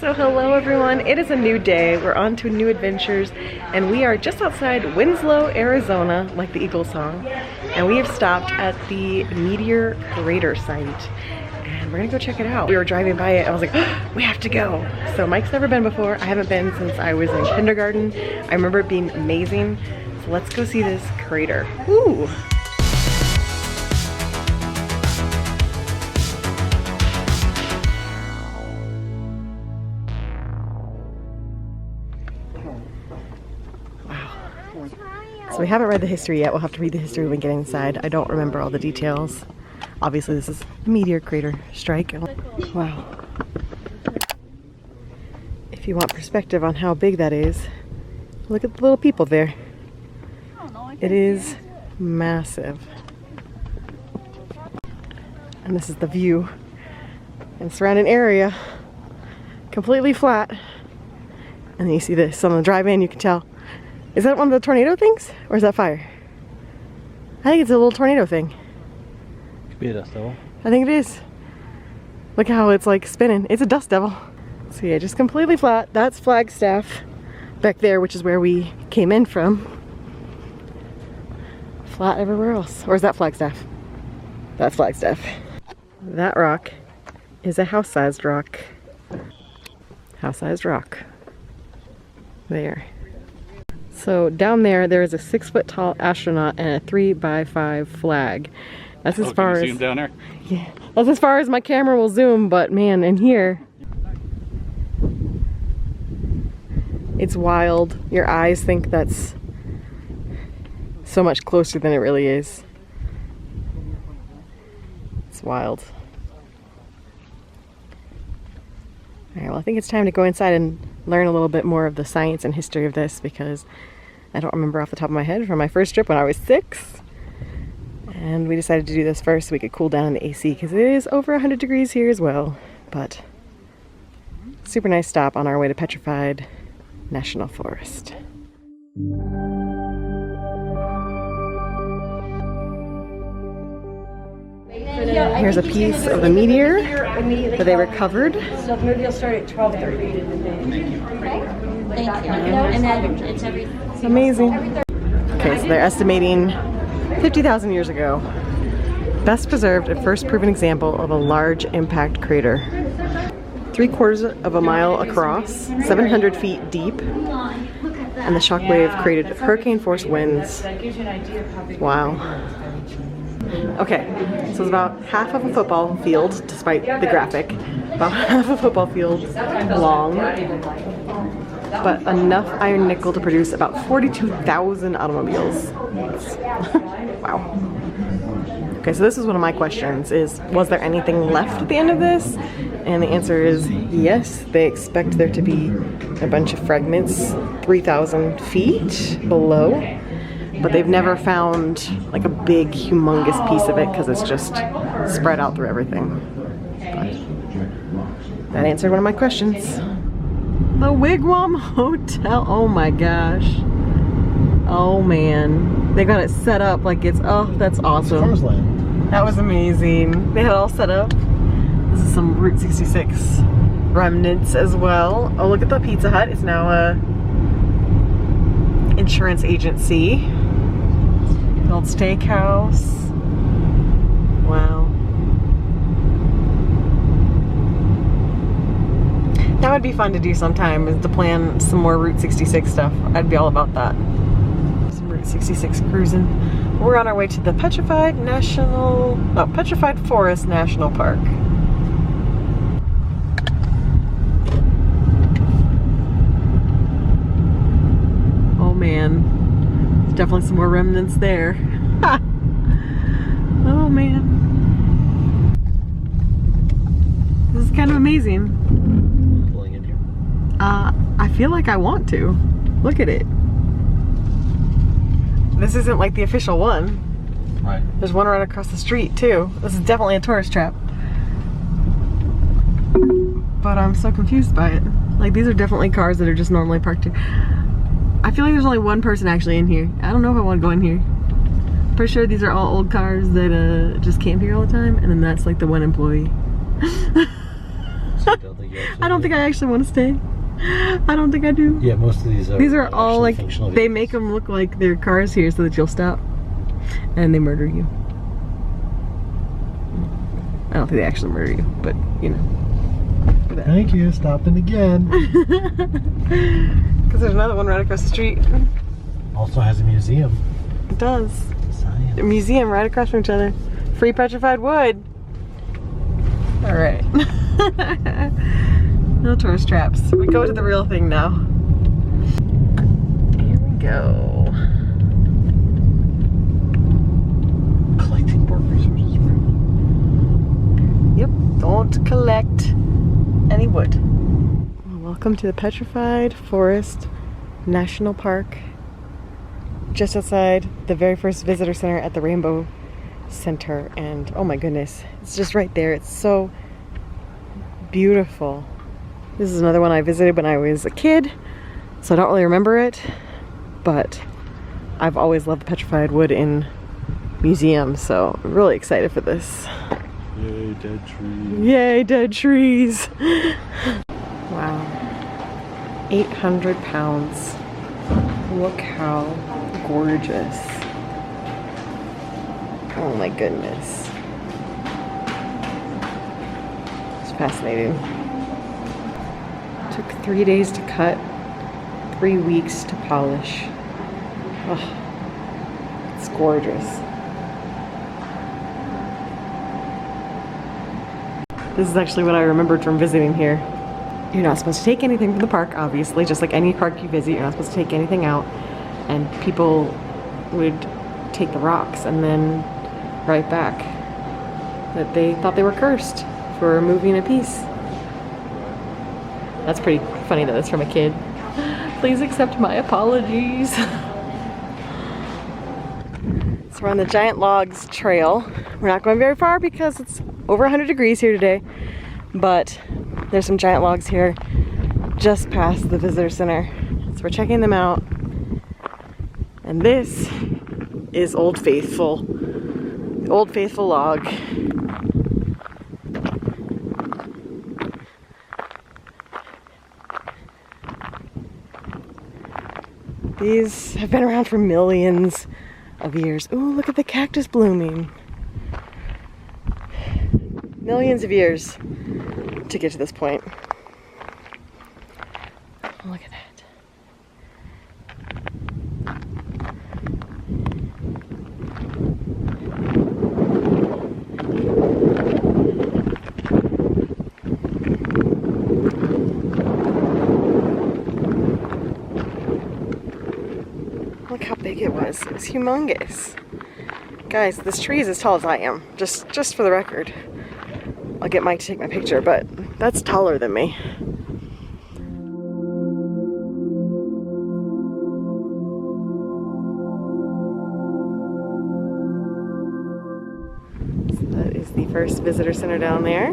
So hello everyone, it is a new day. We're on to new adventures and we are just outside Winslow, Arizona, like the Eagles song. And we have stopped at the Meteor Crater site and we're gonna go check it out. We were driving by it, I was like, oh, we have to go. So Mike's never been before. I haven't been since I was in kindergarten. I remember it being amazing. So let's go see this crater. Ooh. So we haven't read the history yet. We'll have to read the history when we get inside. I don't remember all the details. Obviously this is a meteor crater strike. Wow. If you want perspective on how big that is, look at the little people there. It is massive. And this is the view. And surrounding area, completely flat. And then you see this on the drive in, you can tell. Is that one of the tornado things? Or is that fire? I think it's a little tornado thing. Could be a dust devil. I think it is. Look how it's like spinning. It's a dust devil. So yeah, just completely flat. That's Flagstaff back there, which is where we came in from. Flat everywhere else. Or is that Flagstaff? That's Flagstaff. That rock is a house-sized rock. House-sized rock. There. So down there, there is a 6-foot tall astronaut and a 3x5 flag. That's as far as. Can you see him down there? Yeah, that's as far as my camera will zoom. But man, in here, it's wild. Your eyes think that's so much closer than it really is. It's wild. All right, well, I think it's time to go inside and learn a little bit more of the science and history of this because I don't remember off the top of my head from my first trip when I was 6. And we decided to do this first so we could cool down in the AC because it is over 100 degrees here as well. But super nice stop on our way to Petrified National Forest. Here's a piece of the meteor that they recovered. So maybe you'll start at 12:30. Thank you. And then it's everything. It's amazing. Okay, so they're estimating 50,000 years ago. Best preserved and first proven example of a large impact crater. 3/4 of a mile across, 700 feet deep, and the shockwave created hurricane-force winds. Wow. Okay, so it's about half of a football field, despite the graphic. About half a football field long, but enough iron nickel to produce about 42,000 automobiles. Wow. Okay, so this is one of my questions, is was there anything left at the end of this? And the answer is yes, they expect there to be a bunch of fragments 3,000 feet below. But they've never found like a big, humongous piece of it because it's just spread out through everything. But that answered one of my questions. The Wigwam Hotel. Oh my gosh. Oh man. They got it set up like it's, oh, that's awesome. That was amazing. They had it all set up. This is some Route 66 remnants as well. Oh, look at the Pizza Hut. It's now a insurance agency. The old steakhouse. Wow. That would be fun to do sometime, is to plan some more Route 66 stuff. I'd be all about that. Some Route 66 cruising. We're on our way to the Petrified Forest National Park. Oh man. Definitely some more remnants there. Oh man. This is kind of amazing. Pulling in here. I feel like I want to. Look at it. This isn't like the official one. Right. There's one right across the street too. This is definitely a tourist trap. But I'm so confused by it. Like these are definitely cars that are just normally parked here. I feel like there's only one person actually in here. I don't know if I want to go in here. Pretty sure these are all old cars that just camp here all the time, and then that's like the one employee. So you don't think you I don't think I actually want to stay. I don't think I do. Yeah, most of these are. These are all like, functional they vehicles. make them look like they're cars here so that you'll stop. And they murder you. I don't think they actually murder you, but you know. Thank you, stopping again. Because there's another one right across the street. Also has a museum. It does. Science. A museum right across from each other. Free petrified wood. Alright. No tourist traps. We go to the real thing now. Here we go. Collecting board resources. Yep, don't collect any wood. Well, welcome to the Petrified Forest National Park. Just outside the very first visitor center at the Rainbow Center, and oh my goodness, it's just right there. It's so beautiful. This is another one I visited when I was a kid, so I don't really remember it, but I've always loved petrified wood in museums, so I'm really excited for this. Yay, dead trees. Yay, dead trees. Wow. 800 pounds. Look how gorgeous. Oh my goodness. It's fascinating. Took 3 days to cut, 3 weeks to polish. Oh, it's gorgeous. This is actually what I remembered from visiting here. You're not supposed to take anything from the park, obviously, just like any park you visit, you're not supposed to take anything out. And people would take the rocks and then write back that they thought they were cursed for moving a piece. That's pretty funny that it's from a kid. Please accept my apologies. So we're on the Giant Logs Trail. We're not going very far because it's over 100 degrees here today, but there's some giant logs here just past the visitor center. So we're checking them out. And this is Old Faithful. The Old Faithful log. These have been around for millions of years. Ooh, look at the cactus blooming. Millions of years to get to this point. Look at that. Look how big it was. It was humongous. Guys, this tree is as tall as I am. Just for the record. I'll get Mike to take my picture, but that's taller than me. So that is the first visitor center down there.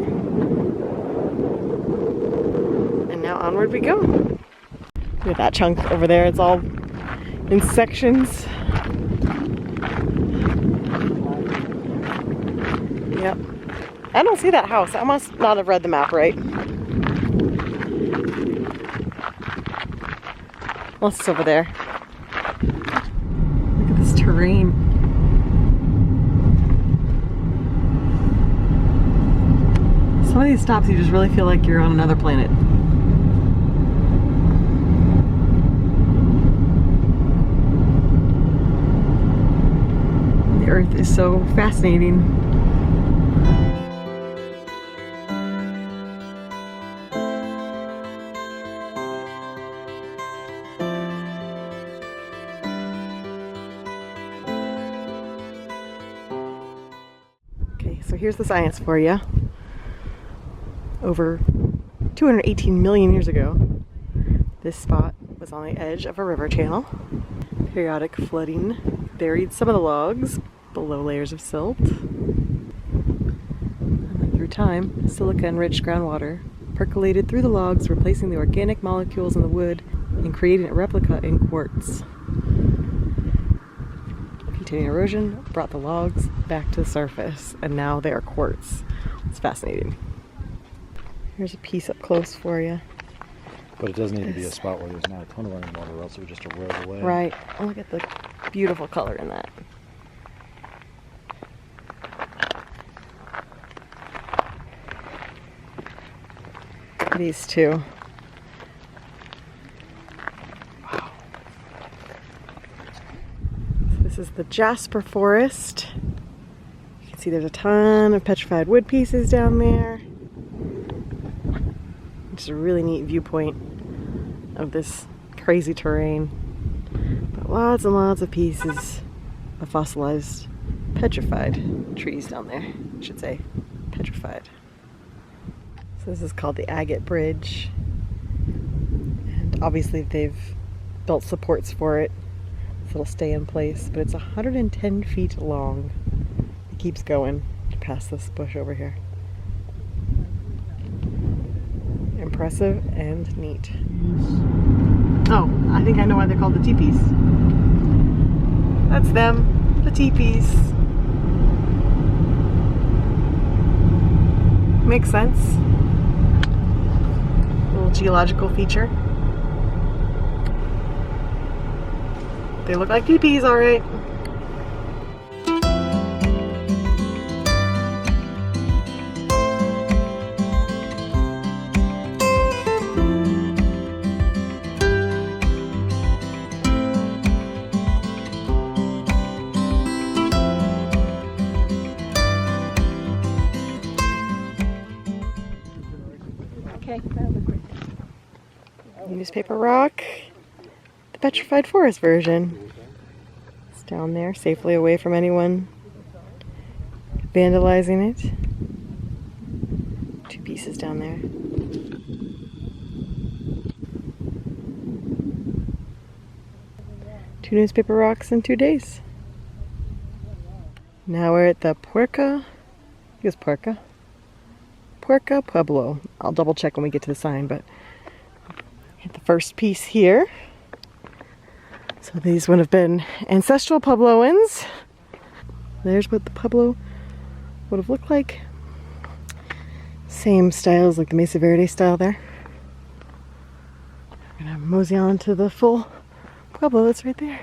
And now onward we go. Look at that chunk over there. It's all in sections. Yep. I don't see that house. I must not have read the map right. Unless it's over there. Look at this terrain. Some of these stops you just really feel like you're on another planet. The earth is so fascinating. So here's the science for you. Over 218 million years ago, this spot was on the edge of a river channel. Periodic flooding buried some of the logs below layers of silt. And then through time, silica-enriched groundwater percolated through the logs, replacing the organic molecules in the wood and creating a replica in quartz. Continuing erosion brought the logs back to the surface, and now they are quartz. It's fascinating. Here's a piece up close for you. But it does need to be a spot where there's not a ton of running water, or else it would just erode away. Right. Oh, look at the beautiful color in that. These two. Wow. This is the Jasper Forest. You can see there's a ton of petrified wood pieces down there. It's a really neat viewpoint of this crazy terrain. But lots and lots of pieces of fossilized, petrified trees down there. I should say petrified. So this is called the Agate Bridge. And obviously they've built supports for it so it'll stay in place. But it's 110 feet long. It keeps going past this bush over here. Impressive and neat. Oh, I think I know why they're called the teepees. That's them, the teepees. Makes sense. A little geological feature. They look like teepees, all right. Newspaper rock, the Petrified Forest version. It's down there, safely away from anyone vandalizing it. Two pieces down there. Two newspaper rocks in 2 days. Now we're at the Puerca Pueblo. I'll double check when we get to the sign, but the first piece here. So these would have been ancestral Puebloans. There's what the Pueblo would have looked like. Same styles like the Mesa Verde style there. We're gonna mosey on to the full Pueblo that's right there.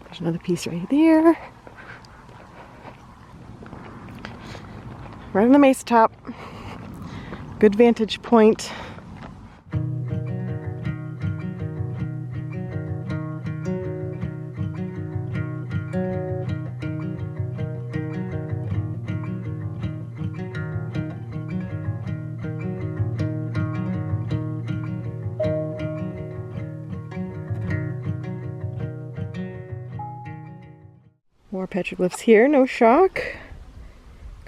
There's another piece right there. Right on the mesa top. Good vantage point. More petroglyphs here, no shock.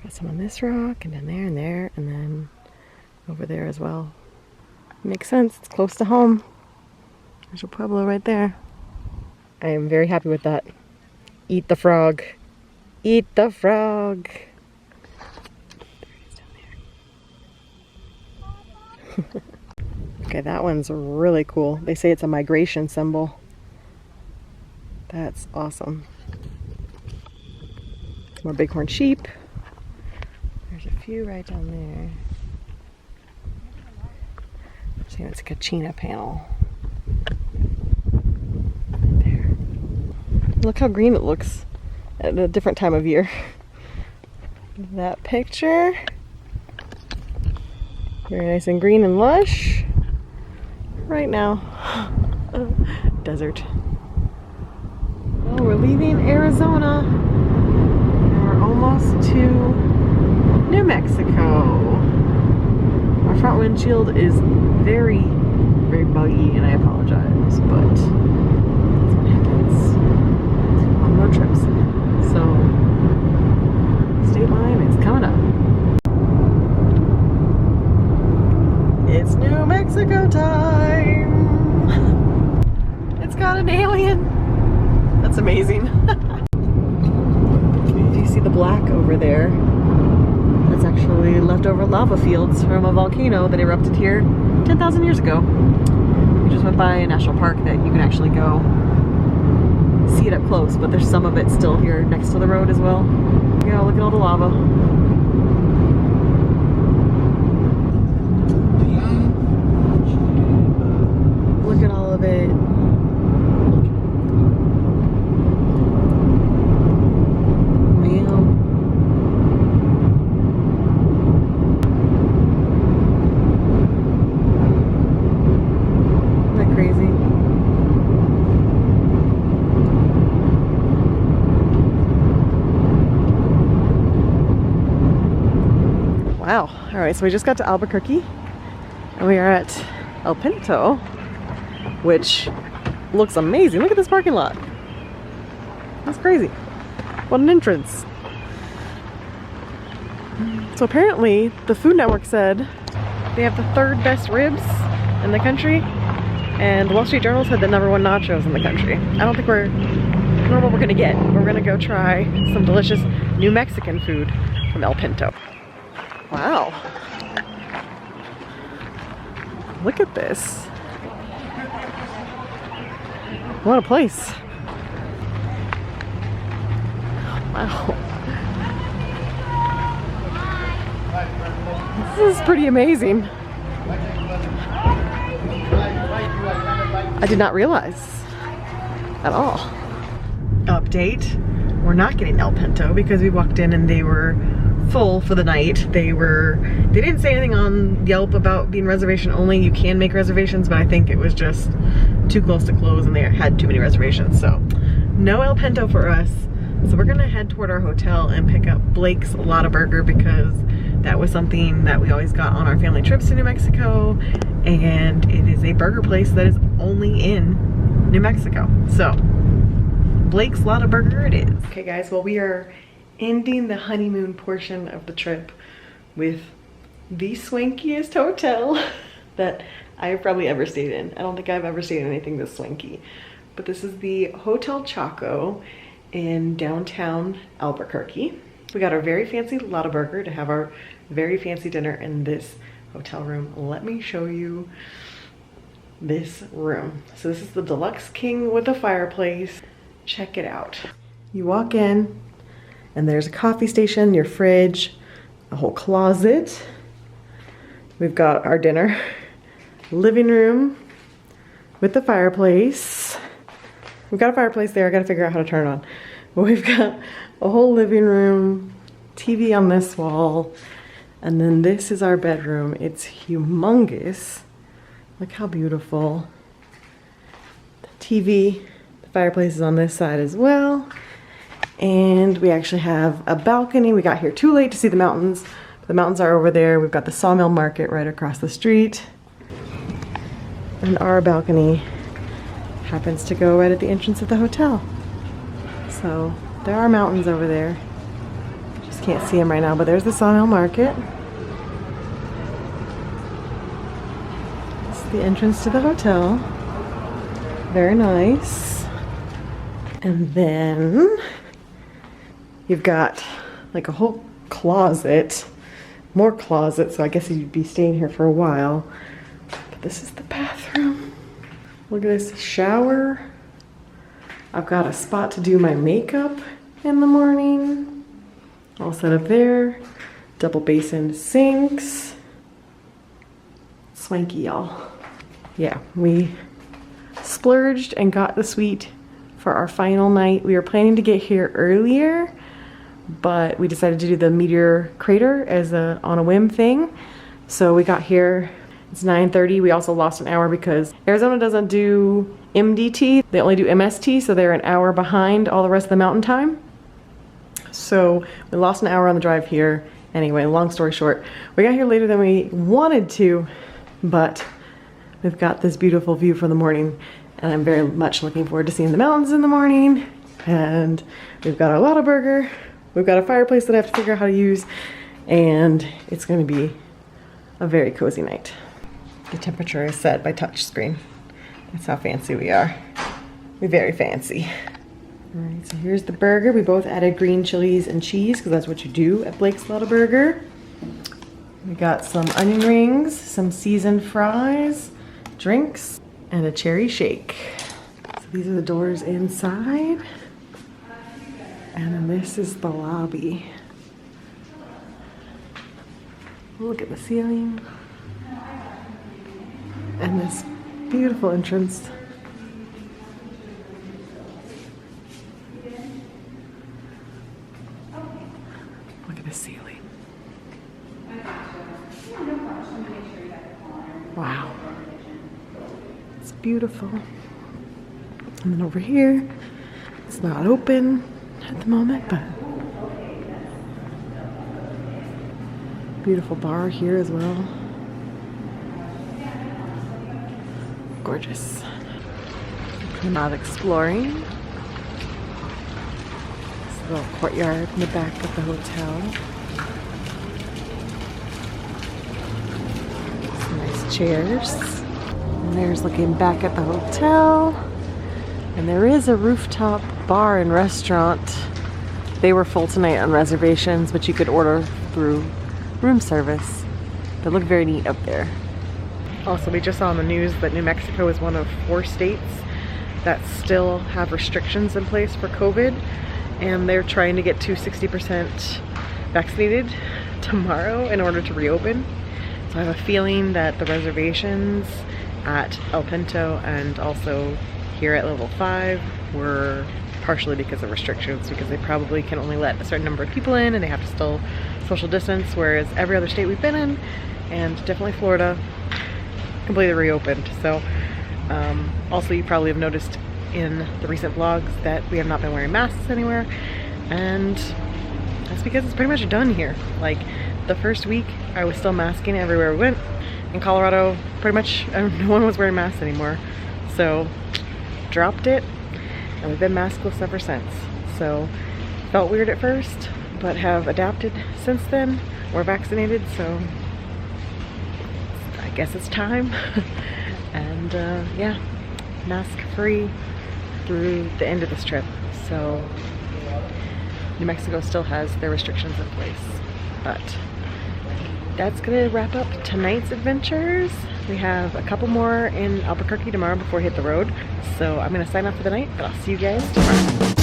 Got some on this rock, and then there, and then over there as well. Makes sense, it's close to home. There's a Pueblo right there. I am very happy with that. Eat the frog. Eat the frog. There he is down there. Okay, that one's really cool. They say it's a migration symbol. That's awesome. More bighorn sheep. There's a few right down there. See, it's a Kachina panel. Right there. Look how green it looks at a different time of year. That picture. Very nice and green and lush. Right now. Desert. Well, we're leaving Arizona. And we're almost to New Mexico. Our front windshield is very, very buggy, and I apologize, but that's what happens on road trips. So, state line is coming up. It's New Mexico time! It's got an alien! That's amazing. Do you see the black over there? That's actually leftover lava fields from a volcano that erupted here 10,000 years ago. We just went by a national park that you can actually go see it up close, but there's some of it still here next to the road as well. Yeah, look at all the lava. Look at all of it. Wow. All right, so we just got to Albuquerque and we are at El Pinto, which looks amazing. Look at this parking lot. That's crazy. What an entrance. So apparently the Food Network said they have the 3rd best ribs in the country, and the Wall Street Journal said the #1 nachos in the country. I don't know what we're gonna get. We're gonna go try some delicious New Mexican food from El Pinto. Wow. Look at this. What a place. Wow. This is pretty amazing. I did not realize at all. Update. We're not getting El Pinto because we walked in and they were full for the night. They didn't say anything on Yelp about being reservation only. You can make reservations, but I think it was just too close to close and they had too many reservations. So no El Pinto for us. So we're gonna head toward our hotel and pick up Blake's Lotta Burger because that was something that we always got on our family trips to New Mexico, and it is a burger place that is only in New Mexico. So Blake's Lotta Burger it is. Okay guys, well we are ending the honeymoon portion of the trip with the swankiest hotel that I've probably ever stayed in. I don't think I've ever stayed in anything this swanky. But this is the Hotel Chaco in downtown Albuquerque. We got our very fancy Lotta Burger to have our very fancy dinner in this hotel room. Let me show you this room. So this is the Deluxe King with a fireplace. Check it out. You walk in and there's a coffee station, your fridge, a whole closet. We've got our dinner, living room with the fireplace. We've got a fireplace there. I gotta figure out how to turn it on. But we've got a whole living room, TV on this wall, and then this is our bedroom. It's humongous. Look how beautiful. The TV, the fireplace is on this side as well. And we actually have a balcony. We got here too late to see the mountains. The mountains are over there. We've got the sawmill market right across the street. And our balcony happens to go right at the entrance of the hotel. So there are mountains over there. Just can't see them right now, but there's the sawmill market. This is the entrance to the hotel. Very nice. And then you've got like a whole closet, more closets, so I guess you'd be staying here for a while. But this is the bathroom. Look at this shower. I've got a spot to do my makeup in the morning. All set up there. Double basin sinks. Swanky, y'all. Yeah, we splurged and got the suite for our final night. We were planning to get here earlier, but we decided to do the Meteor Crater as on a whim thing. So we got here, it's 9:30. We also lost an hour because Arizona doesn't do MDT. They only do MST, so they're an hour behind all the rest of the mountain time. So we lost an hour on the drive here. Anyway, long story short, we got here later than we wanted to, but we've got this beautiful view for the morning, and I'm very much looking forward to seeing the mountains in the morning. And we've got our Lotta Burger. We've got a fireplace that I have to figure out how to use, and it's going to be a very cozy night. The temperature is set by touch screen. That's how fancy we are. We're very fancy. All right, so here's the burger. We both added green chilies and cheese because that's what you do at Blake's Lotta Burger. We got some onion rings, some seasoned fries, drinks, and a cherry shake. So These are the doors inside. And then this is the lobby. Look at the ceiling. And this beautiful entrance. Look at the ceiling. Wow. It's beautiful. And then over here, it's not open at the moment, but beautiful bar here as well. Gorgeous. I'm out exploring. This little courtyard in the back of the hotel. Some nice chairs. And there's looking back at the hotel. And there is a rooftop bar and restaurant. They were full tonight on reservations, but you could order through room service. They look very neat up there. Also, we just saw on the news that New Mexico is one of 4 states that still have restrictions in place for COVID, and they're trying to get to 60% vaccinated tomorrow in order to reopen. So I have a feeling that the reservations at El Pinto and also here at level 5 were partially because of restrictions, because they probably can only let a certain number of people in and they have to still social distance, whereas every other state we've been in, and definitely Florida, completely reopened. So also you probably have noticed in the recent vlogs that we have not been wearing masks anywhere, and that's because it's pretty much done here. Like the first week I was still masking everywhere we went. In Colorado, pretty much no one was wearing masks anymore, so dropped it, and we've been maskless ever since. So felt weird at first, but have adapted since then. We're vaccinated, so I guess it's time. And yeah, mask free through the end of this trip. So New Mexico still has their restrictions in place, but that's gonna wrap up tonight's adventures. We have a couple more in Albuquerque tomorrow before we hit the road. So I'm gonna sign off for the night, but I'll see you guys tomorrow.